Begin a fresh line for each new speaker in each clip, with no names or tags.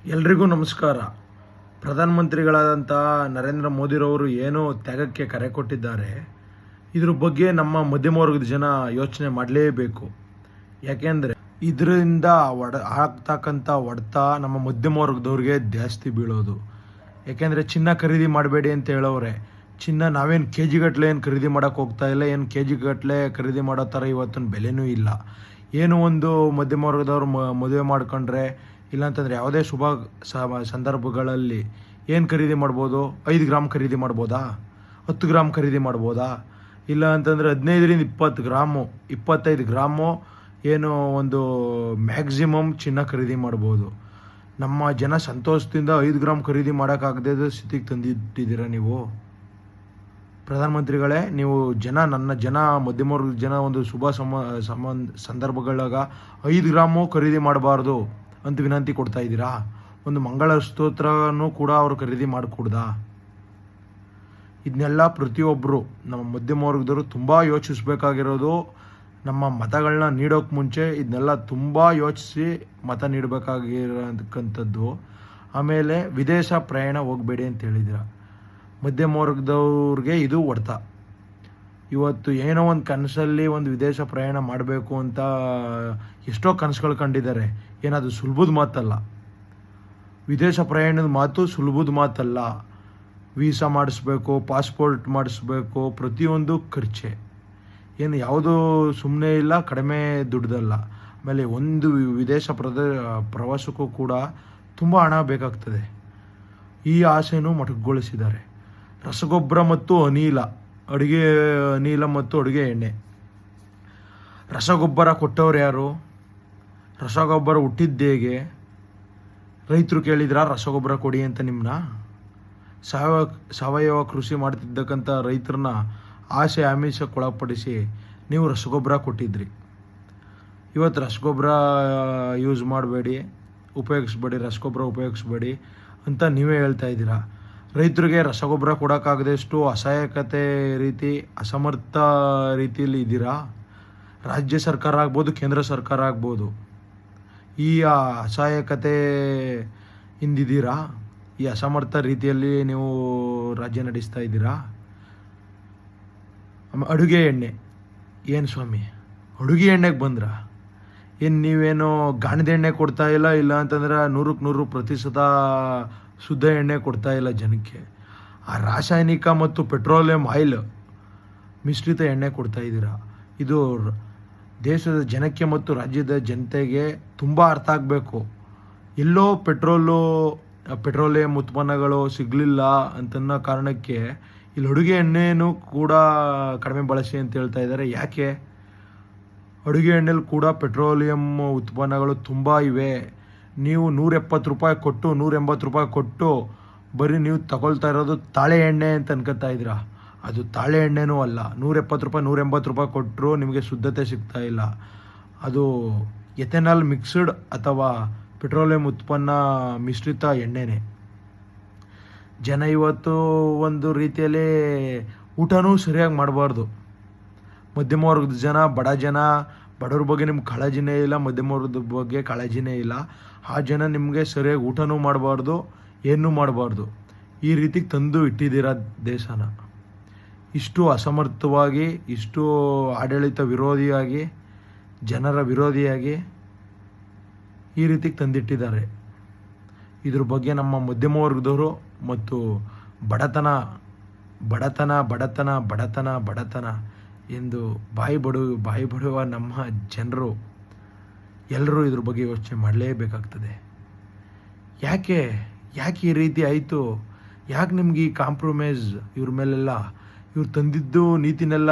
ಎಲ್ರಿಗೂ ನಮಸ್ಕಾರ. ಪ್ರಧಾನಮಂತ್ರಿಗಳಾದಂಥ ನರೇಂದ್ರ ಮೋದಿರವರು ಏನು ತ್ಯಾಗಕ್ಕೆ ಕರೆ ಕೊಟ್ಟಿದ್ದಾರೆ, ಇದ್ರ ಬಗ್ಗೆ ನಮ್ಮ ಮಧ್ಯಮ ವರ್ಗದ ಜನ ಯೋಚನೆ ಮಾಡಲೇಬೇಕು. ಯಾಕೆಂದರೆ ಇದರಿಂದ ಆಗ್ತಕ್ಕಂಥ ಹೊಡೆತ ನಮ್ಮ ಮಧ್ಯಮ ವರ್ಗದವ್ರಿಗೆ ಜಾಸ್ತಿ ಬೀಳೋದು. ಯಾಕೆಂದರೆ ಚಿನ್ನ ಖರೀದಿ ಮಾಡಬೇಡಿ ಅಂತ ಹೇಳೋರೆ. ಚಿನ್ನ ನಾವೇನು ಕೆ ಜಿಗಟ್ಟಲೆ ಏನು ಖರೀದಿ ಮಾಡೋಕ್ಕೆ ಹೋಗ್ತಾ ಇಲ್ಲ, ಏನು ಕೆ ಜಿಗಟ್ಟಲೆ ಖರೀದಿ ಮಾಡೋ ಥರ ಇವತ್ತಿನ ಬೆಲೆನೂ ಇಲ್ಲ. ಏನು ಒಂದು ಮಧ್ಯಮ ವರ್ಗದವ್ರು ಮದುವೆ ಮಾಡ್ಕೊಂಡ್ರೆ, ಇಲ್ಲಾಂತಂದರೆ ಯಾವುದೇ ಶುಭ ಸಂದರ್ಭಗಳಲ್ಲಿ ಏನು ಖರೀದಿ ಮಾಡ್ಬೋದು? 5 ಗ್ರಾಮ್ ಖರೀದಿ ಮಾಡ್ಬೋದಾ? 10 ಗ್ರಾಮ್ ಖರೀದಿ ಮಾಡ್ಬೋದಾ? ಇಲ್ಲ ಅಂತಂದರೆ 15ರಿಂದ 20 ಗ್ರಾಮು 25 ಗ್ರಾಮು ಏನು ಒಂದು ಮ್ಯಾಕ್ಸಿಮಮ್ ಚಿನ್ನ ಖರೀದಿ ಮಾಡ್ಬೋದು. ನಮ್ಮ ಜನ ಸಂತೋಷದಿಂದ 5 ಗ್ರಾಮ್ ಖರೀದಿ ಮಾಡೋಕ್ಕಾಗದೇ ಸ್ಥಿತಿಗೆ ತಂದಿಟ್ಟಿದ್ದೀರಾ ನೀವು ಪ್ರಧಾನಮಂತ್ರಿಗಳೇ. ನೀವು ನನ್ನ ಜನ ಮಧ್ಯಮ ವರ್ಗದ ಜನ ಒಂದು ಶುಭ ಸಂದರ್ಭಗಳಾಗ 5 ಗ್ರಾಮು ಖರೀದಿ ಮಾಡಬಾರ್ದು ಅಂತ ವಿನಂತಿ ಕೊಡ್ತಾ ಇದ್ದೀರಾ. ಒಂದು ಮಂಗಳ ಸ್ತೋತ್ರನೂ ಕೂಡ ಅವರು ಖರೀದಿ ಮಾಡಿಕೊಡ್ದಾ? ಇದನ್ನೆಲ್ಲ ಪ್ರತಿಯೊಬ್ಬರು ನಮ್ಮ ಮಧ್ಯಮ ವರ್ಗದವರು ತುಂಬ ಯೋಚಿಸ್ಬೇಕಾಗಿರೋದು. ನಮ್ಮ ಮತಗಳನ್ನ ನೀಡೋಕ್ಕೆ ಮುಂಚೆ ಇದನ್ನೆಲ್ಲ ತುಂಬ ಯೋಚಿಸಿ ಮತ ನೀಡಬೇಕಾಗಿರೋಂಥದ್ದು. ಆಮೇಲೆ ವಿದೇಶ ಪ್ರಯಾಣ ಹೋಗಬೇಡಿ ಅಂತ ಹೇಳಿದ್ದೀರ. ಮಧ್ಯಮ ವರ್ಗದವ್ರಿಗೆ ಇದು ಹೊಡ್ತ. ಇವತ್ತು ಏನೋ ಒಂದು ಕನಸಲ್ಲಿ ಒಂದು ವಿದೇಶ ಪ್ರಯಾಣ ಮಾಡಬೇಕು ಅಂತ ಎಷ್ಟೋ ಕನಸುಗಳು ಕಂಡಿದ್ದಾರೆ. ಏನದು ಸುಲಭದ ಮಾತಲ್ಲ. ವಿದೇಶ ಪ್ರಯಾಣದ ಮಾತು ಸುಲಭದ ಮಾತಲ್ಲ. ವೀಸಾ ಮಾಡಿಸ್ಬೇಕು, ಪಾಸ್ಪೋರ್ಟ್ ಮಾಡಿಸ್ಬೇಕು, ಪ್ರತಿಯೊಂದು ಖರ್ಚೆ. ಏನು ಯಾವುದೂ ಸುಮ್ಮನೆ ಇಲ್ಲ, ಕಡಿಮೆ ದುಡ್ಡಲ್ಲ. ಆಮೇಲೆ ಒಂದು ವಿದೇಶ ಪ್ರವಾಸಕ್ಕೂ ಕೂಡ ತುಂಬ ಹಣ ಬೇಕಾಗ್ತದೆ. ಈ ಆಸೆನೂ ಮೊಟಕುಗೊಳಿಸಿದ್ದಾರೆ. ರಸಗೊಬ್ಬರ ಮತ್ತು ಅಡುಗೆ ಅನಿಲ ಮತ್ತು ಅಡುಗೆ ಎಣ್ಣೆ. ರಸಗೊಬ್ಬರ ಕೊಟ್ಟವ್ರು ಯಾರು? ರಸಗೊಬ್ಬರ ಹುಟ್ಟಿದ್ದೇಗೆ? ರೈತರು ಕೇಳಿದ್ರಾ ರಸಗೊಬ್ಬರ ಕೊಡಿ ಅಂತ ನಿಮ್ಮನ್ನ? ಸಾವಯವ ಕೃಷಿ ಮಾಡ್ತಿದ್ದಕ್ಕಂಥ ರೈತರನ್ನ ಆಸೆ ಆಮಿಷಕ್ಕೊಳಪಡಿಸಿ ನೀವು ರಸಗೊಬ್ಬರ ಕೊಟ್ಟಿದ್ರಿ. ಇವತ್ತು ರಸಗೊಬ್ಬರ ಯೂಸ್ ಮಾಡಬೇಡಿ, ರಸಗೊಬ್ಬರ ಉಪಯೋಗಿಸ್ಬೇಡಿ ಅಂತ ನೀವೇ ಹೇಳ್ತಾ ಇದ್ದೀರಾ. ರೈತರಿಗೆ ರಸಗೊಬ್ಬರ ಕೊಡೋಕ್ಕಾಗದಷ್ಟು ಅಸಹಾಯಕತೆ ರೀತಿ, ಅಸಮರ್ಥ ರೀತಿಯಲ್ಲಿ ಇದ್ದೀರಾ. ರಾಜ್ಯ ಸರ್ಕಾರ ಆಗ್ಬೋದು, ಕೇಂದ್ರ ಸರ್ಕಾರ ಆಗ್ಬೋದು, ಈ ಅಸಹಾಯಕತೆ ಇಂದಿದ್ದೀರಾ. ಈ ಅಸಮರ್ಥ ರೀತಿಯಲ್ಲಿ ನೀವು ರಾಜ್ಯ ನಡೆಸ್ತಾ ಇದ್ದೀರಾ. ಅಡುಗೆ ಎಣ್ಣೆ ಏನು ಸ್ವಾಮಿ, ಅಡುಗೆ ಎಣ್ಣೆಗೆ ಬಂದ್ರ ಏನು ನೀವೇನೋ ಗಾಣದ ಎಣ್ಣೆ ಕೊಡ್ತಾ ಇಲ್ಲ ಅಂತಂದ್ರೆ 100% ಶುದ್ಧ ಎಣ್ಣೆ ಕೊಡ್ತಾ ಇಲ್ಲ ಜನಕ್ಕೆ. ಆ ರಾಸಾಯನಿಕ ಮತ್ತು ಪೆಟ್ರೋಲಿಯಂ ಆಯಿಲ್ ಮಿಶ್ರಿತ ಎಣ್ಣೆ ಕೊಡ್ತಾ ಇದ್ದೀರಾ. ಇದು ದೇಶದ ಜನಕ್ಕೆ ಮತ್ತು ರಾಜ್ಯದ ಜನತೆಗೆ ತುಂಬ ಅರ್ಥ ಆಗಬೇಕು. ಎಲ್ಲೋ ಪೆಟ್ರೋಲಿಯಂ ಉತ್ಪನ್ನಗಳು ಸಿಗಲಿಲ್ಲ ಅಂತನ್ನೋ ಕಾರಣಕ್ಕೆ ಇಲ್ಲಿ ಅಡುಗೆ ಎಣ್ಣೆನೂ ಕೂಡ ಕಡಿಮೆ ಬಳಸಿ ಅಂತ ಹೇಳ್ತಾ ಇದ್ದಾರೆ. ಯಾಕೆ? ಅಡುಗೆ ಎಣ್ಣೆಲಿ ಕೂಡ ಪೆಟ್ರೋಲಿಯಂ ಉತ್ಪನ್ನಗಳು ತುಂಬ ಇವೆ. ನೀವು 170 ರೂಪಾಯಿ ಕೊಟ್ಟು 180 ರೂಪಾಯಿ ಕೊಟ್ಟು ಬರೀ ನೀವು ತಗೊಳ್ತಾ ಇರೋದು ತಾಳೆ ಎಣ್ಣೆ ಅಂತ ಅನ್ಕೋತಾ ಇದ್ದೀರಾ. ಅದು ತಾಳೆ ಎಣ್ಣೆನೂ ಅಲ್ಲ. 170 ರೂಪಾಯಿ 180 ರೂಪಾಯಿ ಕೊಟ್ಟರು ನಿಮಗೆ ಶುದ್ಧತೆ ಸಿಗ್ತಾ ಇಲ್ಲ. ಅದು ಎಥೆನಾಲ್ ಮಿಕ್ಸ್ಡ್ ಅಥವಾ ಪೆಟ್ರೋಲಿಯಂ ಉತ್ಪನ್ನ ಮಿಶ್ರಿತ ಎಣ್ಣೆನೇ. ಜನ ಇವತ್ತು ಒಂದು ರೀತಿಯಲ್ಲಿ ಊಟನೂ ಸರಿಯಾಗಿ ಮಾಡಬಾರ್ದು. ಮಧ್ಯಮ ವರ್ಗದ ಜನ, ಬಡವ್ರ ಬಗ್ಗೆ ನಿಮ್ಗೆ ಕಾಳಜಿನೇ ಇಲ್ಲ, ಮಧ್ಯಮ ವರ್ಗದ ಬಗ್ಗೆ ಕಾಳಜಿನೇ ಇಲ್ಲ. ಆ ಜನ ನಿಮಗೆ ಸರಿಯಾಗಿ ಊಟನೂ ಮಾಡಬಾರ್ದು, ಏನೂ ಮಾಡಬಾರ್ದು. ಈ ರೀತಿಗೆ ತಂದು ಇಟ್ಟಿದ್ದೀರಾ ದೇಶನ. ಇಷ್ಟು ಅಸಮರ್ಥವಾಗಿ, ಇಷ್ಟು ಆಡಳಿತ ವಿರೋಧಿಯಾಗಿ, ಜನರ ವಿರೋಧಿಯಾಗಿ ಈ ರೀತಿಗೆ ತಂದಿಟ್ಟಿದ್ದಾರೆ. ಇದ್ರ ಬಗ್ಗೆ ನಮ್ಮ ಮಧ್ಯಮ ವರ್ಗದವರು ಮತ್ತು ಬಡತನ ಎಂದು ಬಾಯಿ ಬಡುವ ನಮ್ಮ ಜನರು ಎಲ್ಲರೂ ಇದ್ರ ಬಗ್ಗೆ ಯೋಚನೆ ಮಾಡಲೇಬೇಕಾಗ್ತದೆ. ಯಾಕೆ ಈ ರೀತಿ ಆಯಿತು? ಯಾಕೆ ನಿಮ್ಗೆ ಈ ಕಾಂಪ್ರಮೈಸ್ ಇವ್ರ ಮೇಲೆಲ್ಲ? ಇವ್ರು ತಂದಿದ್ದು ನೀತಿನೆಲ್ಲ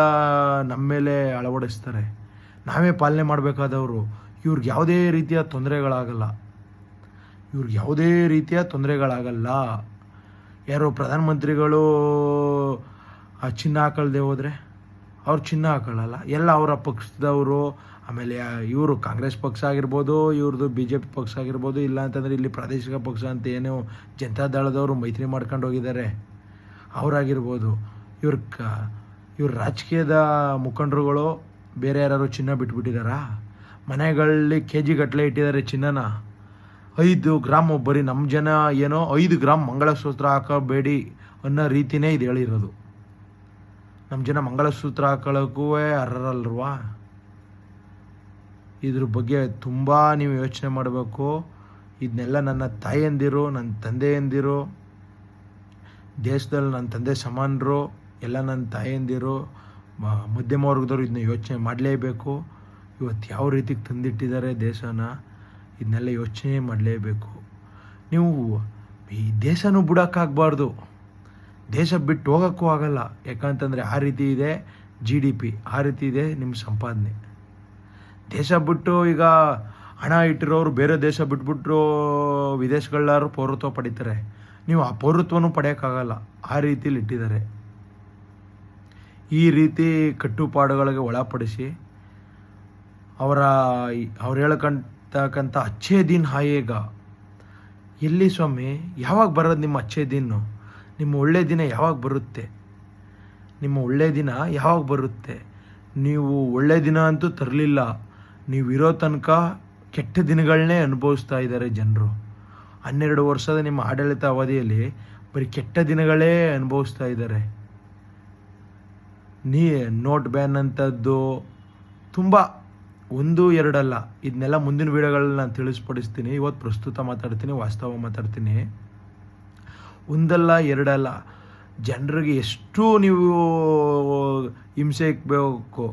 ನಮ್ಮ ಮೇಲೆ ಅಳವಡಿಸ್ತಾರೆ. ನಾವೇ ಪಾಲನೆ ಮಾಡಬೇಕಾದವರು. ಇವ್ರಿಗೆ ಯಾವುದೇ ರೀತಿಯ ತೊಂದರೆಗಳಾಗಲ್ಲ. ಯಾರೋ ಪ್ರಧಾನಮಂತ್ರಿಗಳು ಚಿನ್ನ ಹಾಕಳ್ದೆ ಹೋದರೆ ಅವ್ರು ಚಿನ್ನ ಹಾಕೊಳ್ಳಲ್ಲ. ಎಲ್ಲ ಅವರ ಪಕ್ಷದವರು. ಆಮೇಲೆ ಇವರು ಕಾಂಗ್ರೆಸ್ ಪಕ್ಷ ಆಗಿರ್ಬೋದು, ಇವ್ರದ್ದು BJP ಪಕ್ಷ ಆಗಿರ್ಬೋದು, ಇಲ್ಲ ಅಂತಂದರೆ ಇಲ್ಲಿ ಪ್ರಾದೇಶಿಕ ಪಕ್ಷ ಅಂತ ಏನೋ ಜನತಾದಳದವರು ಮೈತ್ರಿ ಮಾಡ್ಕೊಂಡು ಹೋಗಿದ್ದಾರೆ ಅವರಾಗಿರ್ಬೋದು. ಇವ್ರ ರಾಜಕೀಯದ ಮುಖಂಡರುಗಳು ಬೇರೆ ಯಾರು ಚಿನ್ನ ಬಿಟ್ಬಿಟ್ಟಿದ್ದಾರಾ? ಮನೆಗಳಲ್ಲಿ KG ಗಟ್ಟಲೆ ಇಟ್ಟಿದ್ದಾರೆ ಚಿನ್ನನ. 5 ಗ್ರಾಮ್ ಬರೀ ನಮ್ಮ ಜನ ಏನೋ 5 ಗ್ರಾಮ್ ಮಂಗಳಸೂತ್ರ ಹಾಕಬೇಡಿ ಅನ್ನೋ ರೀತಿಯೇ ಇದು ಹೇಳಿರೋದು. ನಮ್ಮ ಜನ ಮಂಗಳಸೂತ್ರ ಹಾಕೊಳ್ಳೋಕ್ಕೂ ಅರ್ಹರಲ್ವಾ? ಇದ್ರ ಬಗ್ಗೆ ತುಂಬ ನೀವು ಯೋಚನೆ ಮಾಡಬೇಕು. ಇದನ್ನೆಲ್ಲ ನನ್ನ ತಾಯಂದಿರು, ನನ್ನ ತಂದೆಯಂದಿರು, ದೇಶದಲ್ಲಿ ನನ್ನ ತಂದೆ ಸಮಾನರು, ಎಲ್ಲ ನನ್ನ ತಾಯಂದಿರು, ಮಧ್ಯಮ ವರ್ಗದವರು ಇದನ್ನ ಯೋಚನೆ ಮಾಡಲೇಬೇಕು. ಇವತ್ತು ಯಾವ ರೀತಿಗೆ ತಂದಿಟ್ಟಿದ್ದಾರೆ ದೇಶನ, ಇದನ್ನೆಲ್ಲ ಯೋಚನೆ ಮಾಡಲೇಬೇಕು. ನೀವು ಈ ದೇಶನೂ ಬಿಡೋಕ್ಕಾಗಬಾರ್ದು, ದೇಶ ಬಿಟ್ಟು ಹೋಗೋಕ್ಕೂ ಆಗಲ್ಲ. ಯಾಕಂತಂದರೆ ಆ ರೀತಿ ಇದೆ GDP, ಆ ರೀತಿ ಇದೆ ನಿಮ್ಮ ಸಂಪಾದನೆ. ದೇಶ ಬಿಟ್ಟು ಈಗ ಹಣ ಇಟ್ಟಿರೋರು ಬೇರೆ ದೇಶ ಬಿಟ್ಬಿಟ್ರು ವಿದೇಶಗಳಾರು ಪೌರತ್ವ ಪಡಿತಾರೆ. ನೀವು ಆ ಪೌರತ್ವನೂ ಪಡೆಯೋಕ್ಕಾಗಲ್ಲ, ಆ ರೀತಿಲಿ ಇಟ್ಟಿದ್ದಾರೆ. ಈ ರೀತಿ ಕಟ್ಟುಪಾಡುಗಳಿಗೆ ಒಳಪಡಿಸಿ ಅವ್ರು ಹೇಳ್ಕೊಂತಕ್ಕಂಥ ಅಚ್ಚೇ ದಿನ ಆಯೇಗ. ಎಲ್ಲಿ ಸ್ವಾಮಿ, ಯಾವಾಗ ಬರೋದು ನಿಮ್ಮ ಅಚ್ಚೇ ದಿನ? ನಿಮ್ಮ ಒಳ್ಳೆಯ ದಿನ ಯಾವಾಗ ಬರುತ್ತೆ? ನಿಮ್ಮ ಒಳ್ಳೆಯ ದಿನ ಯಾವಾಗ ಬರುತ್ತೆ? ನೀವು ಒಳ್ಳೆಯ ದಿನ ಅಂತೂ ತರಲಿಲ್ಲ. ನೀವು ಇರೋ ತನಕ ಕೆಟ್ಟ ದಿನಗಳನ್ನೇ ಅನುಭವಿಸ್ತಾ ಇದ್ದಾರೆ ಜನರು. 12 ವರ್ಷದ ನಿಮ್ಮ ಆಡಳಿತ ಅವಧಿಯಲ್ಲಿ ಬರೀ ಕೆಟ್ಟ ದಿನಗಳೇ ಅನುಭವಿಸ್ತಾ ಇದ್ದಾರೆ. ನೋಟ್ ಬ್ಯಾನ್ ಅಂಥದ್ದು ತುಂಬ 1-2 ಅಲ್ಲ. ಇದನ್ನೆಲ್ಲ ಮುಂದಿನ ವೀಡಿಯೋಗಳಲ್ಲಿ ನಾನು ತಿಳಿಸ್ಪಡಿಸ್ತೀನಿ. ಇವತ್ತು ಪ್ರಸ್ತುತ ಮಾತಾಡ್ತೀನಿ, ವಾಸ್ತವ ಮಾತಾಡ್ತೀನಿ. 1 ಅಲ್ಲ 2 ಅಲ್ಲ, ಜನರಿಗೆ ಎಷ್ಟು ನೀವು ಹಿಂಸೆ ಇಕ್ಬೇಕು,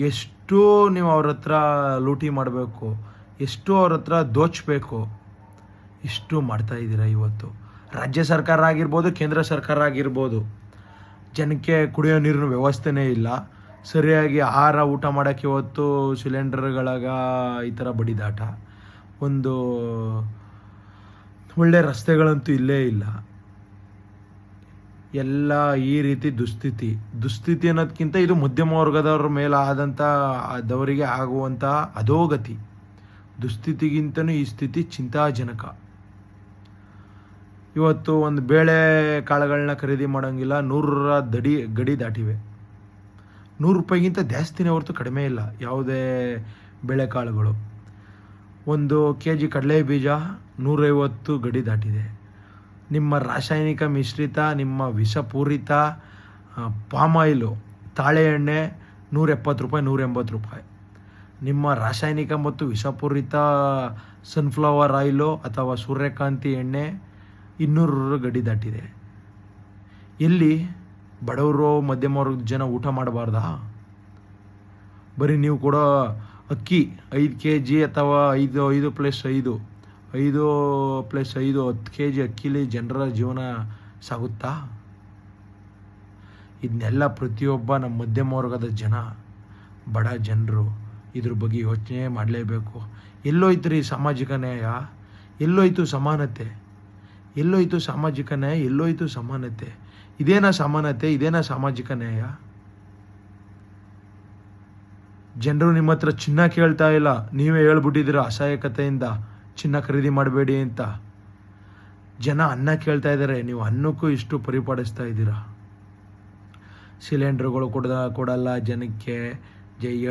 ಎಷ್ಟು ನೀವು ಅವ್ರ ಹತ್ರ ಲೂಟಿ ಮಾಡಬೇಕು, ಎಷ್ಟು ಅವ್ರ ಹತ್ರ ದೋಚಬೇಕು, ಇಷ್ಟು ಮಾಡ್ತಾಯಿದ್ದೀರ. ಇವತ್ತು ರಾಜ್ಯ ಸರ್ಕಾರ ಆಗಿರ್ಬೋದು, ಕೇಂದ್ರ ಸರ್ಕಾರ ಆಗಿರ್ಬೋದು, ಜನಕ್ಕೆ ಕುಡಿಯೋ ನೀರಿನ ವ್ಯವಸ್ಥೆನೇ ಇಲ್ಲ. ಸರಿಯಾಗಿ ಆಹಾರ ಊಟ ಮಾಡೋಕ್ಕೆ ಇವತ್ತು ಸಿಲಿಂಡರ್ಗಳಾಗ ಈ ಥರ ಬಡಿದಾಟ. ಒಂದು ಒಳ್ಳೆ ರಸ್ತೆಗಳಂತೂ ಇಲ್ಲೇ ಇಲ್ಲ. ಎಲ್ಲ ಈ ರೀತಿ ದುಸ್ಥಿತಿ ಅನ್ನೋದಕ್ಕಿಂತ ಇದು ಮಧ್ಯಮ ವರ್ಗದವ್ರ ಮೇಲೆ ಆದಂಥದವರಿಗೆ ಆಗುವಂಥ ಅಧೋಗತಿ. ದುಸ್ಥಿತಿಗಿಂತನೂ ಈ ಸ್ಥಿತಿ ಚಿಂತಾಜನಕ. ಇವತ್ತು ಒಂದು ಬೇಳೆ ಕಾಳುಗಳನ್ನ ಖರೀದಿ ಮಾಡೋಂಗಿಲ್ಲ, 100 ಗಡಿ ದಾಟಿವೆ. 100 ರೂಪಾಯಿಗಿಂತ ಜಾಸ್ತಿನೇ ಹೊರತು ಕಡಿಮೆ ಇಲ್ಲ ಯಾವುದೇ ಬೇಳೆಕಾಳುಗಳು. 1 kg ಕಡಲೆ ಬೀಜ 150 ಗಡಿ ದಾಟಿದೆ. ನಿಮ್ಮ ರಾಸಾಯನಿಕ ಮಿಶ್ರಿತ, ನಿಮ್ಮ ವಿಷಪೂರಿತ ಪಾಮಾಯಿಲು, ತಾಳೆ ಎಣ್ಣೆ 170 ರೂಪಾಯಿ, 180 ರೂಪಾಯಿ. ನಿಮ್ಮ ರಾಸಾಯನಿಕ ಮತ್ತು ವಿಷಪೂರಿತ ಸನ್ಫ್ಲವರ್ ಆಯಿಲು ಅಥವಾ ಸೂರ್ಯಕಾಂತಿ ಎಣ್ಣೆ 200 ಗಡಿ ದಾಟಿದೆ. ಎಲ್ಲಿ ಬಡವರು ಮಧ್ಯಮ ವರ್ಗದ ಜನ ಊಟ ಮಾಡಬಾರ್ದಾ? ಬರೀ ನೀವು ಕೊಡೋ ಅಕ್ಕಿ 5 kg ಅಥವಾ 5 + 5 10 kg ಅಕ್ಕಿಲಿ ಜನರ ಜೀವನ ಸಾಗುತ್ತಾ? ಇದನ್ನೆಲ್ಲ ಪ್ರತಿಯೊಬ್ಬ ನಮ್ಮ ಮಧ್ಯಮ ವರ್ಗದ ಜನ, ಬಡ ಜನರು ಇದ್ರ ಬಗ್ಗೆ ಯೋಚನೆ ಮಾಡಲೇಬೇಕು. ಎಲ್ಲೋಯ್ತು ರೀ ಸಾಮಾಜಿಕ ನ್ಯಾಯ? ಎಲ್ಲೋಯ್ತು ಸಮಾನತೆ? ಎಲ್ಲೋಯ್ತು ಸಾಮಾಜಿಕ ನ್ಯಾಯ? ಎಲ್ಲೋಯ್ತು ಸಮಾನತೆ? ಇದೇನಾ ಸಮಾನತೆ? ಇದೇನಾ ಸಾಮಾಜಿಕ ನ್ಯಾಯ? ಜನರು ನಿಮ್ಮ ಹತ್ರ ಚಿನ್ನ ಕೇಳ್ತಾ ಇಲ್ಲ, ನೀವೇ ಹೇಳ್ಬಿಟ್ಟಿದ್ದೀರ ಅಸಹಾಯಕತೆಯಿಂದ ಚಿನ್ನ ಖರೀದಿ ಮಾಡಬೇಡಿ ಅಂತ. ಜನ ಅನ್ನ ಕೇಳ್ತಾ ಇದ್ದಾರೆ, ನೀವು ಅನ್ನಕ್ಕೂ ಇಷ್ಟು ಪರಿಪಾಡಿಸ್ತಾ ಇದ್ದೀರಾ. ಸಿಲಿಂಡರ್ಗಳು ಕೊಡಲ್ಲ ಜನಕ್ಕೆ,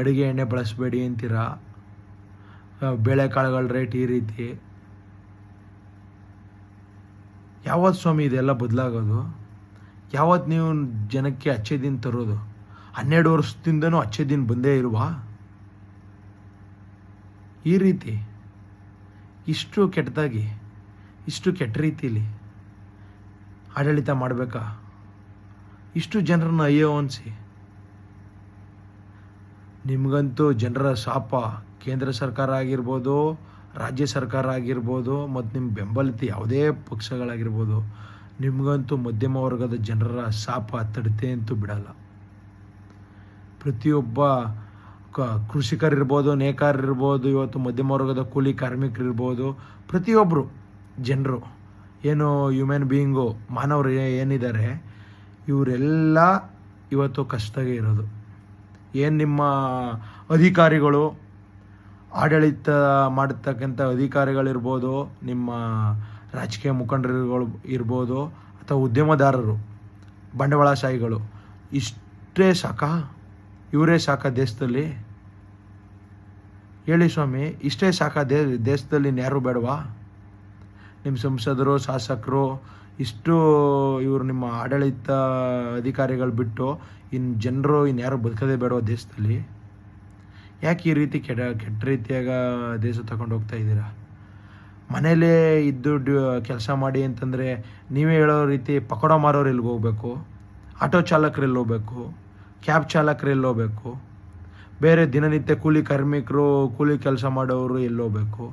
ಅಡುಗೆ ಎಣ್ಣೆ ಬಳಸಬೇಡಿ ಅಂತೀರಾ. ಬೇಳೆಕಾಳುಗಳ ರೇಟ್ ಈ ರೀತಿ. ಯಾವತ್ತು ಸ್ವಾಮಿ ಇದೆಲ್ಲ ಬದಲಾಗೋದು? ಯಾವತ್ತು ನೀವು ಜನಕ್ಕೆ ಅಚ್ಚೇ ದಿನ ತರೋದು? 12 ವರ್ಷದಿಂದನೂ ಅಚ್ಚೇ ದಿನ ಬಂದೇ ಇಲ್ವಾ? ಈ ರೀತಿ ಇಷ್ಟು ಕೆಟ್ಟದಾಗಿ, ಇಷ್ಟು ಕೆಟ್ಟ ರೀತಿಲಿ ಆಡಳಿತ ಮಾಡಬೇಕಾ? ಇಷ್ಟು ಜನರನ್ನ ಅಯ್ಯೋ ಅನಿಸಿ. ನಿಮಗಂತೂ ಜನರ ಶಾಪ. ಕೇಂದ್ರ ಸರ್ಕಾರ ಆಗಿರ್ಬೋದು, ರಾಜ್ಯ ಸರ್ಕಾರ ಆಗಿರ್ಬೋದು, ಮತ್ತು ನಿಮ್ಮ ಬೆಂಬಲಿತ ಯಾವುದೇ ಪಕ್ಷಗಳಾಗಿರ್ಬೋದು, ನಿಮಗಂತೂ ಮಧ್ಯಮ ವರ್ಗದ ಜನರ ಶಾಪ ತಡತೆ ಅಂತೂ ಬಿಡಲ್ಲ. ಪ್ರತಿಯೊಬ್ಬ ಕೃಷಿಕರಿರ್ಬೋದು, ನೇಕಾರರಿರ್ಬೋದು, ಇವತ್ತು ಮಧ್ಯಮ ವರ್ಗದ ಕೂಲಿ ಕಾರ್ಮಿಕರಿರ್ಬೋದು, ಪ್ರತಿಯೊಬ್ಬರು ಜನರು ಏನು ಹ್ಯೂಮನ್ ಬೀಯಿಂಗು, ಮಾನವರು ಏನಿದ್ದಾರೆ, ಇವರೆಲ್ಲ ಇವತ್ತು ಕಷ್ಟದಾಗೆ ಇರೋದು. ಏನು ನಿಮ್ಮ ಅಧಿಕಾರಿಗಳು, ಆಡಳಿತ ಮಾಡತಕ್ಕಂಥ ಅಧಿಕಾರಿಗಳಿರ್ಬೋದು, ನಿಮ್ಮ ರಾಜಕೀಯ ಮುಖಂಡರುಗಳು ಇರ್ಬೋದು, ಅಥವಾ ಉದ್ಯಮದಾರರು, ಬಂಡವಾಳಶಾಹಿಗಳು, ಇಷ್ಟೇ ಸಾಕಾ? ಇವರೇ ಸಾಕಾ ದೇಶದಲ್ಲಿ? ಹೇಳಿ ಸ್ವಾಮಿ, ಇಷ್ಟೇ ಸಾಕಾ ದೇಶದಲ್ಲಿ ಇನ್ಯಾರು ಬೇಡವಾ? ನಿಮ್ಮ ಸಂಸದರು, ಶಾಸಕರು, ಇಷ್ಟು ಇವರು ನಿಮ್ಮ ಆಡಳಿತ ಅಧಿಕಾರಿಗಳು ಬಿಟ್ಟು ಇನ್ನು ಜನರು ಇನ್ಯಾರು ಬದುಕೋದೇ ಬೇಡವ ದೇಶದಲ್ಲಿ? ಯಾಕೆ ಈ ರೀತಿ ಕೆಟ್ಟ ರೀತಿಯಾಗ ದೇಶ ತಗೊಂಡು ಹೋಗ್ತಾ ಇದ್ದೀರಾ? ಮನೇಲೇ ಇದ್ದು ಕೆಲಸ ಮಾಡಿ ಅಂತಂದರೆ ನೀವೇ ಹೇಳೋ ರೀತಿ ಪಕೋಡ ಮಾರೋರು ಎಲ್ಲಿಗೆ ಹೋಗ್ಬೇಕು? ಆಟೋ ಚಾಲಕರು ಎಲ್ಲಿ ಹೋಗ್ಬೇಕು? ಕ್ಯಾಬ್ ಚಾಲಕರು ಎಲ್ಲಿ ಹೋಗ್ಬೇಕು? ಬೇರೆ ದಿನನಿತ್ಯ ಕೂಲಿ ಕಾರ್ಮಿಕರು, ಕೂಲಿ ಕೆಲಸ ಮಾಡೋರು ಎಲ್ಲಿ ಹೋಗ್ಬೇಕು?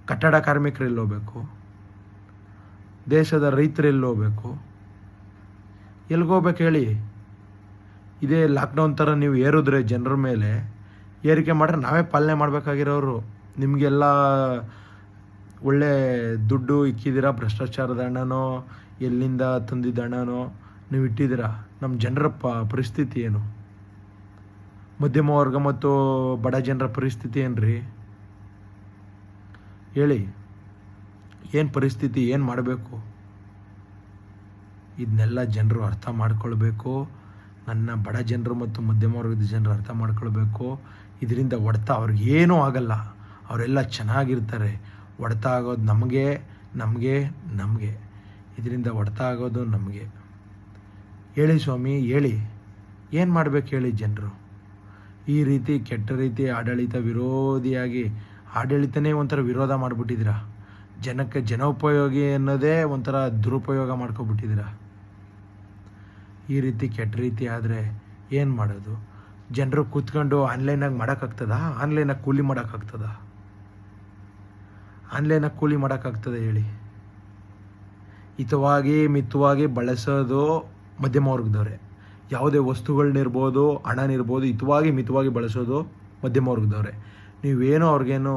ಕಟ್ಟಡ ಕಾರ್ಮಿಕರು ಎಲ್ಲಿ ಹೋಗ್ಬೇಕು? ದೇಶದ ರೈತರು ಎಲ್ಲಿ ಹೋಗ್ಬೇಕು? ಎಲ್ಲಿಗೋಗ್ಬೇಕು ಹೇಳಿ? ಇದೇ ಲಾಕ್ಡೌನ್ ಥರ ನೀವು ಏರಿದ್ರೆ ಜನರ ಮೇಲೆ ಏರಿಕೆ ಮಾಡ್ರೆ ನಾವೇ ಪಾಲನೆ ಮಾಡಬೇಕಾಗಿರೋರು. ನಿಮಗೆಲ್ಲ ಒಳ್ಳೆ ದುಡ್ಡು ಇಕ್ಕಿದ್ದೀರಾ, ಭ್ರಷ್ಟಾಚಾರದ ಹಣನೋ ಎಲ್ಲಿಂದ ತಂದಿದ್ದ ಹಣನೋ ನೀವು ಇಟ್ಟಿದ್ದೀರಾ. ನಮ್ಮ ಜನರ ಪರಿಸ್ಥಿತಿ ಏನು? ಮಧ್ಯಮ ವರ್ಗ ಮತ್ತು ಬಡ ಜನರ ಪರಿಸ್ಥಿತಿ ಏನ್ರಿ ಹೇಳಿ? ಏನು ಪರಿಸ್ಥಿತಿ, ಏನು ಮಾಡಬೇಕು? ಇದನ್ನೆಲ್ಲ ಜನರು ಅರ್ಥ ಮಾಡ್ಕೊಳ್ಬೇಕು. ನನ್ನ ಬಡ ಜನರು ಮತ್ತು ಮಧ್ಯಮ ವರ್ಗದ ಜನರು ಅರ್ಥ ಮಾಡ್ಕೊಳ್ಬೇಕು. ಇದರಿಂದ ಹೊಡೆತ ಅವ್ರಿಗೇನೂ ಆಗಲ್ಲ, ಅವರೆಲ್ಲ ಚೆನ್ನಾಗಿರ್ತಾರೆ. ಹೊಡೆತ ಆಗೋದು ನಮಗೆ ಇದರಿಂದ ಹೊಡೆತ ಆಗೋದು ನಮಗೆ. ಹೇಳಿ ಸ್ವಾಮಿ, ಹೇಳಿ, ಏನು ಮಾಡಬೇಕು ಹೇಳಿ ಜನರು? ಈ ರೀತಿ ಕೆಟ್ಟ ರೀತಿ ಆಡಳಿತ ವಿರೋಧಿಯಾಗಿ ಆಡಳಿತನೇ ಒಂಥರ ವಿರೋಧ ಮಾಡಿಬಿಟ್ಟಿದ್ದೀರಾ. ಜನಕ್ಕೆ ಜನೋಪಯೋಗಿ ಅನ್ನೋದೇ ಒಂಥರ ದುರುಪಯೋಗ ಮಾಡ್ಕೊಬಿಟ್ಟಿದ್ದೀರಾ. ಈ ರೀತಿ ಕೆಟ್ಟ ರೀತಿ ಆದರೆ ಏನು ಮಾಡೋದು? ಜನರು ಕೂತ್ಕೊಂಡು ಆನ್ಲೈನಾಗಿ ಮಾಡೋಕ್ಕಾಗ್ತದಾ? ಆನ್ಲೈನಾಗಿ ಕೂಲಿ ಮಾಡೋಕ್ಕಾಗ್ತದಾ? ಆನ್ಲೈನಾಗಿ ಕೂಲಿ ಮಾಡೋಕ್ಕಾಗ್ತದೆ ಹೇಳಿ? ಮಿತವಾಗಿ ಬಳಸೋದು ಮಧ್ಯಮ ವರ್ಗದವ್ರೆ. ಯಾವುದೇ ವಸ್ತುಗಳನ್ನಿರ್ಬೋದು, ಹಣನಿರ್ಬೋದು, ಮಿತವಾಗಿ ಬಳಸೋದು ಮಧ್ಯಮ ವರ್ಗದವ್ರೆ. ನೀವೇನು ಅವ್ರಿಗೇನು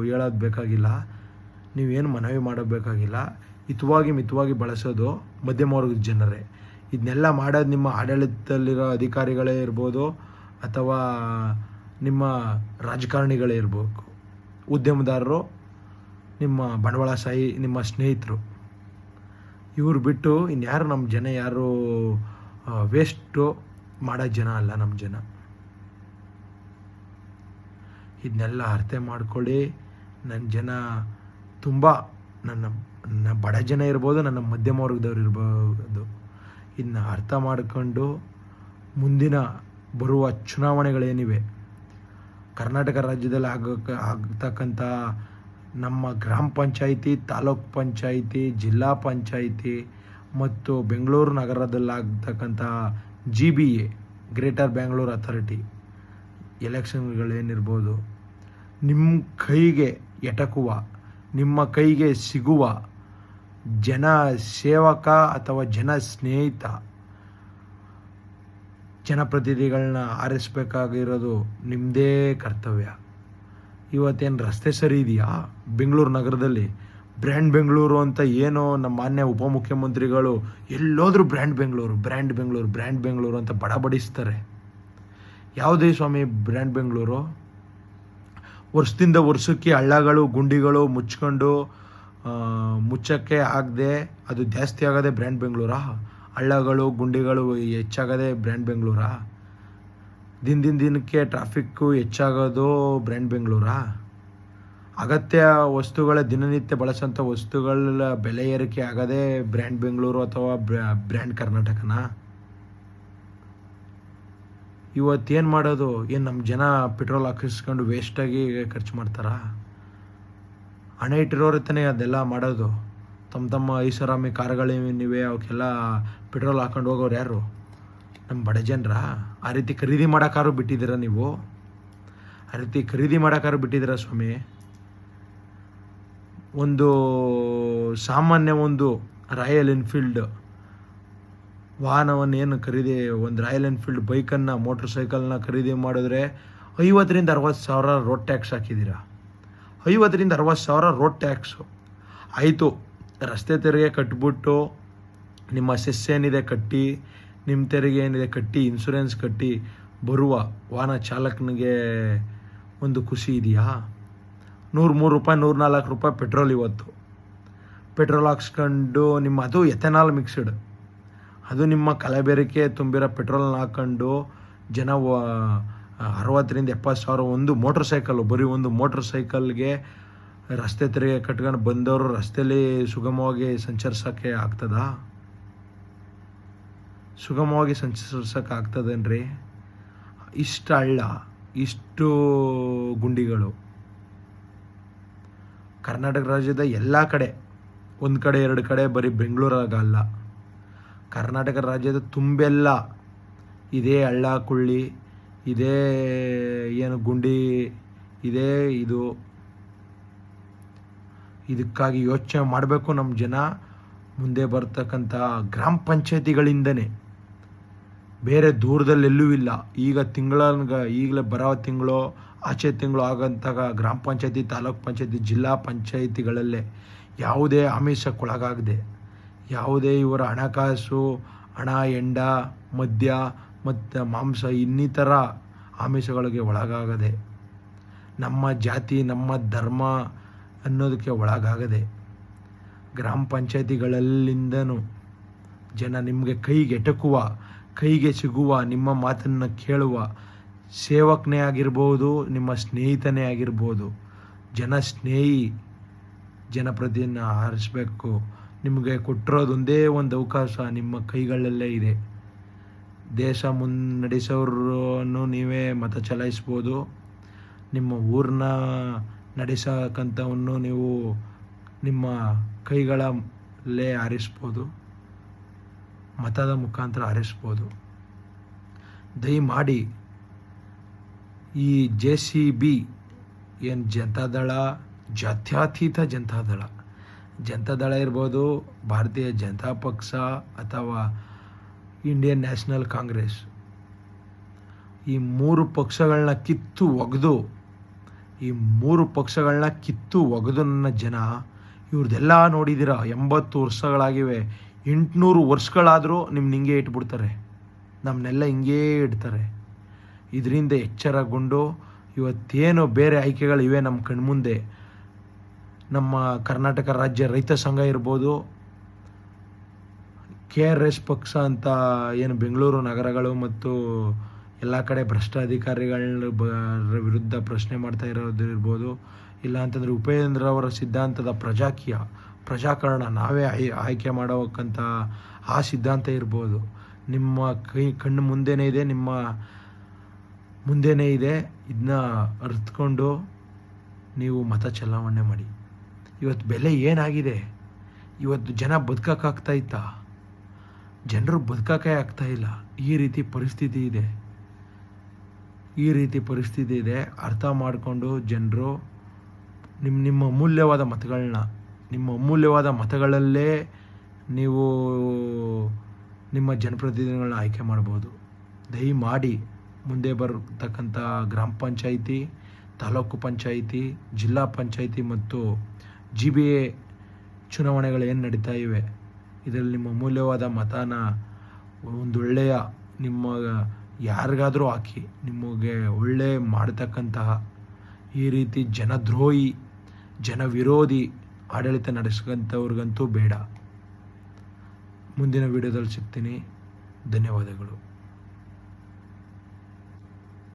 ಹೇಳೋದು ಬೇಕಾಗಿಲ್ಲ, ನೀವೇನು ಮನವಿ ಮಾಡಬೇಕಾಗಿಲ್ಲ. ಮಿತವಾಗಿ ಬಳಸೋದು ಮಧ್ಯಮ ವರ್ಗದ ಜನರೇ. ಇದನ್ನೆಲ್ಲ ಮಾಡೋದು ನಿಮ್ಮ ಆಡಳಿತದಲ್ಲಿರೋ ಅಧಿಕಾರಿಗಳೇ ಇರ್ಬೋದು, ಅಥವಾ ನಿಮ್ಮ ರಾಜಕಾರಣಿಗಳೇ ಇರ್ಬೇಕು, ಉದ್ಯಮದಾರರು, ನಿಮ್ಮ ಬಂಡವಾಳಶಾಹಿ, ನಿಮ್ಮ ಸ್ನೇಹಿತರು. ಇವ್ರು ಬಿಟ್ಟು ಇನ್ಯಾರು ನಮ್ಮ ಜನ ಯಾರು ವೇಸ್ಟು ಮಾಡೋ ಜನ ಅಲ್ಲ ನಮ್ಮ ಜನ. ಇದನ್ನೆಲ್ಲ ಅರ್ಥ ಮಾಡ್ಕೊಳ್ಳಿ. ನನ್ನ ಜನ ತುಂಬ ನನ್ನ ಬಡ ಜನ ಇರ್ಬೋದು, ನನ್ನ ಮಧ್ಯಮ ವರ್ಗದವ್ರು ಇರ್ಬೋದು. ಇದನ್ನ ಅರ್ಥ ಮಾಡ್ಕೊಂಡು ಮುಂದಿನ ಬರುವ ಚುನಾವಣೆಗಳೇನಿವೆ, ಕರ್ನಾಟಕ ರಾಜ್ಯದಲ್ಲಿ ಆಗ್ತಕ್ಕಂಥ ನಮ್ಮ ಗ್ರಾಮ ಪಂಚಾಯಿತಿ, ತಾಲೂಕ್ ಪಂಚಾಯಿತಿ, ಜಿಲ್ಲಾ ಪಂಚಾಯಿತಿ ಮತ್ತು ಬೆಂಗಳೂರು ನಗರದಲ್ಲಾಗ್ತಕ್ಕಂಥ GBA, ಗ್ರೇಟರ್ ಬ್ಯಾಂಗ್ಳೂರ್ ಅಥಾರಿಟಿ ಎಲೆಕ್ಷನ್ಗಳೇನಿರ್ಬೋದು, ನಿಮ್ಮ ಕೈಗೆ ಎಟಕುವ, ನಿಮ್ಮ ಕೈಗೆ ಸಿಗುವ ಜನ ಸೇವಕ ಅಥವಾ ಜನ ಸ್ನೇಹಿತ ಜನಪ್ರತಿನಿಧಿಗಳನ್ನ ಆರಿಸಬೇಕಾಗಿರೋದು ನಿಮ್ಮದೇ ಕರ್ತವ್ಯ. ಇವತ್ತೇನು ರಸ್ತೆ ಸರಿ ಇದೆಯಾ ಬೆಂಗಳೂರು ನಗರದಲ್ಲಿ? ಬ್ರ್ಯಾಂಡ್ ಬೆಂಗಳೂರು ಅಂತ ಏನೋ ನಮ್ಮ ಮಾನ್ಯ ಉಪಮುಖ್ಯಮಂತ್ರಿಗಳು ಎಲ್ಲೋದ್ರೂ ಬ್ರ್ಯಾಂಡ್ ಬೆಂಗಳೂರು ಅಂತ ಬಡಬಡಿಸ್ತಾರೆ. ಯಾವುದೇ ಸ್ವಾಮಿ ಬ್ರ್ಯಾಂಡ್ ಬೆಂಗಳೂರು? ವರ್ಷದಿಂದ ವರ್ಷಕ್ಕೆ ಹಳ್ಳಗಳು, ಗುಂಡಿಗಳು ಮುಚ್ಚಕ್ಕೆ ಆಗದೆ ಅದು ಜಾಸ್ತಿ ಆಗೋದೇ ಬ್ರ್ಯಾಂಡ್ ಬೆಂಗಳೂರಾ? ಹಳ್ಳಗಳು, ಗುಂಡಿಗಳು ಹೆಚ್ಚಾಗೋದೇ ಬ್ರ್ಯಾಂಡ್ ಬೆಂಗಳೂರಾ? ದಿನಕ್ಕೆ ಟ್ರಾಫಿಕ್ಕು ಹೆಚ್ಚಾಗೋದು ಬ್ರ್ಯಾಂಡ್ ಬೆಂಗಳೂರಾ? ಅಗತ್ಯ ವಸ್ತುಗಳ, ದಿನನಿತ್ಯ ಬಳಸೋಂಥ ವಸ್ತುಗಳ ಬೆಲೆ ಏರಿಕೆ ಆಗೋದೇ ಬ್ರ್ಯಾಂಡ್ ಬೆಂಗಳೂರು ಅಥವಾ ಬ್ರ್ಯಾಂಡ್ ಕರ್ನಾಟಕನಾ? ಇವತ್ತೇನು ಮಾಡೋದು? ಏನು ನಮ್ಮ ಜನ ಪೆಟ್ರೋಲ್ ಹಾಕಿಸ್ಕೊಂಡು ವೇಸ್ಟಾಗಿ ಖರ್ಚು ಮಾಡ್ತಾರಾ? ಹಣ ಇಟ್ಟಿರೋರು ತಾನೇ ಅದೆಲ್ಲ ಮಾಡೋದು. ತಮ್ಮ ಐಷಾರಾಮಿ ಕಾರುಗಳೇನಿವೆ ಅವಕ್ಕೆಲ್ಲ ಪೆಟ್ರೋಲ್ ಹಾಕೊಂಡು ಹೋಗೋರು ಯಾರು? ನಮ್ಮ ಬಡ ಜನರ? ಆ ರೀತಿ ಖರೀದಿ ಮಾಡೋಕ್ಕಾರು ಬಿಟ್ಟಿದ್ದೀರಾ ನೀವು? ಸ್ವಾಮಿ? ಒಂದು ಸಾಮಾನ್ಯ ಒಂದು ರಾಯಲ್ ಎನ್ಫೀಲ್ಡ್ ವಾಹನವನ್ನು ಏನು ಒಂದು ರಾಯಲ್ ಎನ್ಫೀಲ್ಡ್ ಬೈಕನ್ನು, ಮೋಟ್ರ್ ಸೈಕಲ್ನ ಖರೀದಿ ಮಾಡಿದ್ರೆ 50,000 to 60,000 ರೋಡ್ ಟ್ಯಾಕ್ಸ್ ಹಾಕಿದ್ದೀರಾ. 50,000 to 60,000 ರೋಡ್ ಟ್ಯಾಕ್ಸು ಆಯಿತು. ರಸ್ತೆ ತೆರಿಗೆ ಕಟ್ಬಿಟ್ಟು, ನಿಮ್ಮ ಸೆಸ್ ಏನಿದೆ ಕಟ್ಟಿ, ನಿಮ್ಮ ತೆರಿಗೆ ಏನಿದೆ ಕಟ್ಟಿ, ಇನ್ಶೂರೆನ್ಸ್ ಕಟ್ಟಿ ಬರುವ ವಾಹನ ಚಾಲಕನಿಗೆ ಒಂದು ಖುಷಿ ಇದೆಯಾ? 103 ರೂಪಾಯಿ, 104 ರೂಪಾಯಿ ಪೆಟ್ರೋಲ್. ಇವತ್ತು ಪೆಟ್ರೋಲ್ ಹಾಕ್ಸ್ಕೊಂಡು ಅದು ಎಥೆನಾಲ್ ಮಿಕ್ಸ್ಡ್, ಅದು ನಿಮ್ಮ ಕಲಬೆರಕೆ ತುಂಬಿರೋ ಪೆಟ್ರೋಲ್ನ ಹಾಕ್ಕೊಂಡು ಜನ 60,000 to 70,000 ಒಂದು ಮೋಟ್ರ್ ಸೈಕಲ್ಲು, ಬರೀ ಒಂದು ಮೋಟ್ರ್ ಸೈಕಲ್ಗೆ ರಸ್ತೆ ತೆರಿಗೆ ಕಟ್ಕೊಂಡು ಬಂದವರು ರಸ್ತೆಯಲ್ಲಿ ಸುಗಮವಾಗಿ ಸಂಚರಿಸೋಕ್ಕೆ ಆಗ್ತದಾ? ಸುಗಮವಾಗಿ ಸಂಚರಿಸೋಕೆ ಆಗ್ತದೇನ್ರಿ? ಇಷ್ಟು ಹಳ್ಳ, ಇಷ್ಟು ಗುಂಡಿಗಳು ಕರ್ನಾಟಕ ರಾಜ್ಯದ ಎಲ್ಲ ಕಡೆ, ಒಂದು ಕಡೆ ಎರಡು ಕಡೆ, ಬರೀ ಬೆಂಗಳೂರಾಗ ಅಲ್ಲ, ಕರ್ನಾಟಕ ರಾಜ್ಯದ ತುಂಬೆಲ್ಲ ಇದೇ ಹಳ್ಳ ಕುಳ್ಳಿ, ಇದೇ ಏನು ಗುಂಡಿ, ಇದೇ ಇದು. ಇದಕ್ಕಾಗಿ ಯೋಚನೆ ಮಾಡಬೇಕು ನಮ್ಮ ಜನ. ಮುಂದೆ ಬರ್ತಕ್ಕಂಥ ಗ್ರಾಮ ಪಂಚಾಯತಿಗಳಿಂದನೇ, ಬೇರೆ ದೂರದಲ್ಲೆಲ್ಲೂ ಇಲ್ಲ. ಈಗಲೇ ಬರೋ ತಿಂಗಳು, ಆಚೆ ತಿಂಗಳು ಆಗೋಂಥ ಗ್ರಾಮ ಪಂಚಾಯತಿ, ತಾಲೂಕು ಪಂಚಾಯತಿ, ಜಿಲ್ಲಾ ಪಂಚಾಯತಿಗಳಲ್ಲೇ ಯಾವುದೇ ಆಮಿಷಕ್ಕೊಳಗಾಗದೆ, ಯಾವುದೇ ಇವರ ಹಣಕಾಸು, ಹಣ, ಹೆಂಡ, ಮದ್ಯ ಮತ್ತು ಮಾಂಸ ಇನ್ನಿತರ ಆಮಿಷಗಳಿಗೆ ಒಳಗಾಗದೆ, ನಮ್ಮ ಜಾತಿ, ನಮ್ಮ ಧರ್ಮ ಅನ್ನೋದಕ್ಕೆ ಒಳಗಾಗದೆ, ಗ್ರಾಮ ಪಂಚಾಯತಿಗಳಲ್ಲಿಂದನೂ ಜನ ನಿಮಗೆ ಕೈಗೆಟಕುವ, ಕೈಗೆ ಸಿಗುವ, ನಿಮ್ಮ ಮಾತನ್ನು ಕೇಳುವ ಸೇವಕನೇ ಆಗಿರ್ಬೋದು, ನಿಮ್ಮ ಸ್ನೇಹಿತನೇ ಆಗಿರ್ಬೋದು, ಜನಸ್ನೇಹಿ ಜನಪ್ರತಿಯನ್ನು ಆರಿಸಬೇಕು. ನಿಮಗೆ ಕೊಟ್ಟಿರೋದೊಂದೇ ಒಂದು ಅವಕಾಶ ನಿಮ್ಮ ಕೈಗಳಲ್ಲೇ ಇದೆ. ದೇಶ ಮುನ್ನಡೆಸೋರನ್ನು ನೀವೇ ಮತ ಚಲಾಯಿಸ್ಬೋದು. ನಿಮ್ಮ ಊರನ್ನ ನಡೆಸೋಕ್ಕಂಥವನ್ನು ನೀವು ನಿಮ್ಮ ಕೈಗಳಲ್ಲೇ ಆರಿಸ್ಬೋದು, ಮತದ ಮುಖಾಂತರ ಆರಿಸ್ಬೋದು. ದಯಮಾಡಿ ಈ JCB ಏನು ಜನತಾದಳ, ಜಾತ್ಯತೀತ ಜನತಾದಳ ಇರ್ಬೋದು, ಭಾರತೀಯ ಜನತಾ ಪಕ್ಷ ಅಥವಾ ಇಂಡಿಯನ್ ನ್ಯಾಷನಲ್ ಕಾಂಗ್ರೆಸ್, ಈ ಮೂರು ಪಕ್ಷಗಳನ್ನ ಕಿತ್ತು ಒಗೆದು ನನ್ನ ಜನ ಇವ್ರದ್ದೆಲ್ಲ ನೋಡಿದ್ದೀರ. 80 ವರ್ಷಗಳಾಗಿವೆ, 800 ವರ್ಷಗಳಾದರೂ ಹಿಂಗೆ ಇಟ್ಬಿಡ್ತಾರೆ, ನಮ್ಮನ್ನೆಲ್ಲ ಹಿಂಗೇ ಇಡ್ತಾರೆ. ಇದರಿಂದ ಎಚ್ಚರಗೊಂಡು ಇವತ್ತೇನು ಬೇರೆ ಆಯ್ಕೆಗಳಿವೆ ನಮ್ಮ ಕಣ್ಮುಂದೆ, ನಮ್ಮ ಕರ್ನಾಟಕ ರಾಜ್ಯ ರೈತ ಸಂಘ ಇರ್ಬೋದು, KRS ಪಕ್ಷ ಅಂತ ಏನು ಬೆಂಗಳೂರು ನಗರಗಳು ಮತ್ತು ಎಲ್ಲ ಕಡೆ ಭ್ರಷ್ಟಾಧಿಕಾರಿಗಳ ವಿರುದ್ಧ ಪ್ರಶ್ನೆ ಮಾಡ್ತಾ ಇರೋದಿರ್ಬೋದು, ಇಲ್ಲ ಅಂತಂದರೆ ಉಪೇಂದ್ರ ಅವರ ಸಿದ್ಧಾಂತದ ಪ್ರಜಾಕರಣ ನಾವೇ ಆಯ್ಕೆ ಮಾಡೋಕ್ಕಂಥ ಆ ಸಿದ್ಧಾಂತ ಇರ್ಬೋದು, ನಿಮ್ಮ ಕಣ್ಣು ಮುಂದೆನೇ ಇದೆ, ನಿಮ್ಮ ಮುಂದೆನೇ ಇದೆ. ಇದನ್ನ ಅರಿತುಕೊಂಡು ನೀವು ಮತ ಚಲಾವಣೆ ಮಾಡಿ. ಇವತ್ತು ಬೆಲೆ ಏನಾಗಿದೆ? ಇವತ್ತು ಜನ ಬದುಕೋಕ್ಕಾಗ್ತಾಯಿತ್ತಾ? ಜನರು ಬದುಕೋಕ್ಕೆ ಆಗ್ತಾಯಿಲ್ಲ. ಈ ರೀತಿ ಪರಿಸ್ಥಿತಿ ಇದೆ. ಅರ್ಥ ಮಾಡಿಕೊಂಡು ಜನರು ನಿಮ್ಮ ಅಮೂಲ್ಯವಾದ ಮತಗಳಲ್ಲೇ ನೀವು ನಿಮ್ಮ ಜನಪ್ರತಿನಿಧಿಗಳನ್ನ ಆಯ್ಕೆ ಮಾಡ್ಬೋದು. ದಯಮಾಡಿ ಮುಂದೆ ಬರತಕ್ಕಂಥ ಗ್ರಾಮ ಪಂಚಾಯಿತಿ, ತಾಲೂಕು ಪಂಚಾಯಿತಿ, ಜಿಲ್ಲಾ ಪಂಚಾಯಿತಿ ಮತ್ತು GBA ಚುನಾವಣೆಗಳು ಏನು ನಡೀತಾ ಇವೆ, ಇದರಲ್ಲಿ ನಿಮ್ಮ ಅಮೂಲ್ಯವಾದ ಮತನ ಒಂದೊಳ್ಳೆಯ ಯಾರಿಗಾದರೂ ಹಾಕಿ. ನಿಮಗೆ ಒಳ್ಳೆ ಮಾಡ್ತಕ್ಕಂತಹ ಈ ರೀತಿ ಜನದ್ರೋಹಿ, ಜನವಿರೋಧಿ ಆಡಳಿತ ನಡೆಸೋಂಥವ್ರಿಗಂತೂ ಬೇಡ. ಮುಂದಿನ ವಿಡಿಯೋದಲ್ಲಿ ಸಿಗ್ತೀನಿ. ಧನ್ಯವಾದಗಳು.